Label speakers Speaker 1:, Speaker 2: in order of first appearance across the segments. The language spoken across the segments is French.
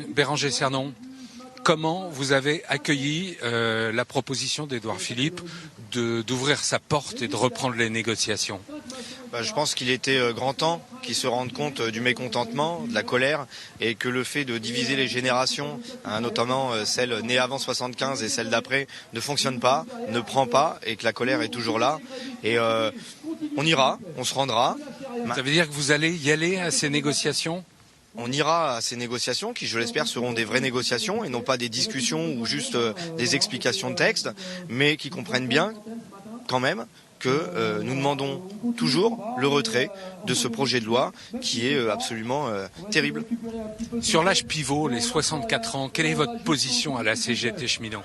Speaker 1: Bérengère Cernon, comment vous avez accueilli la proposition d'Édouard Philippe d'ouvrir sa porte et de reprendre les négociations ?
Speaker 2: Je pense qu'il était grand temps qu'ils se rendent compte du mécontentement, de la colère, et que le fait de diviser les générations, notamment celle née avant 75 et celle d'après, ne fonctionne pas, ne prend pas, et que la colère est toujours là. Et on ira, on se rendra.
Speaker 1: Ça veut dire que vous allez y aller à ces négociations ?
Speaker 2: On ira à ces négociations qui, je l'espère, seront des vraies négociations et non pas des discussions ou juste des explications de texte, mais qui comprennent bien, quand même, que nous demandons toujours le retrait de ce projet de loi qui est absolument terrible.
Speaker 1: Sur l'âge pivot, les 64 ans, quelle est votre position à la CGT cheminot ?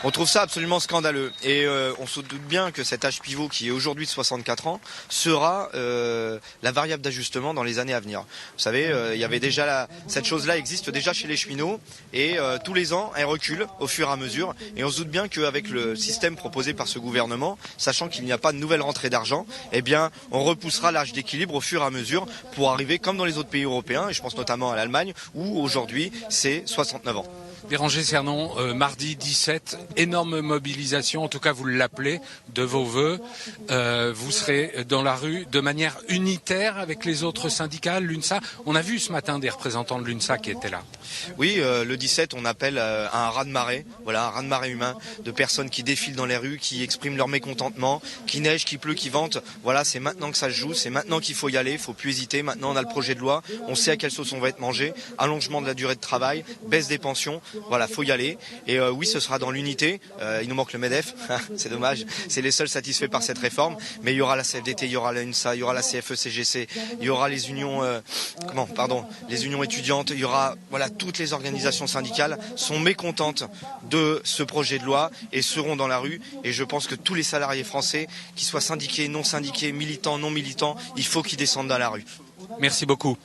Speaker 2: On trouve ça absolument scandaleux et on se doute bien que cet âge pivot qui est aujourd'hui de 64 ans sera la variable d'ajustement dans les années à venir. Vous savez, il y avait déjà cette chose-là existe déjà chez les cheminots et tous les ans elle recule au fur et à mesure et on se doute bien qu'avec le système proposé par ce gouvernement, sachant qu'il n'y a pas de nouvelle rentrée d'argent, eh bien on repoussera l'âge d'équilibre au fur et à mesure pour arriver comme dans les autres pays européens et je pense notamment à l'Allemagne où aujourd'hui c'est 69 ans.
Speaker 1: Bérengère Cernon, mardi 17, énorme mobilisation, en tout cas vous l'appelez, de vos vœux. Vous serez dans la rue de manière unitaire avec les autres syndicats, l'UNSA. On a vu ce matin des représentants de l'UNSA qui étaient là.
Speaker 2: Oui, le 17, on appelle à un raz-de-marée, voilà, un raz-de-marée humain, de personnes qui défilent dans les rues, qui expriment leur mécontentement, qui neige, qui pleut, qui vente. Voilà, c'est maintenant que ça se joue, c'est maintenant qu'il faut y aller, il faut plus hésiter. Maintenant, on a le projet de loi, on sait à quelle sauce on va être mangé, allongement de la durée de travail, baisse des pensions. Voilà, faut y aller. Et oui, ce sera dans l'unité. Il nous manque le MEDEF, c'est dommage. C'est les seuls satisfaits par cette réforme. Mais il y aura la CFDT, il y aura la UNSA, il y aura la CFE-CGC, il y aura les unions, les unions étudiantes. Il y aura, voilà, toutes les organisations syndicales sont mécontentes de ce projet de loi et seront dans la rue. Et je pense que tous les salariés français, qu'ils soient syndiqués, non syndiqués, militants, non militants, il faut qu'ils descendent dans la rue.
Speaker 1: Merci beaucoup.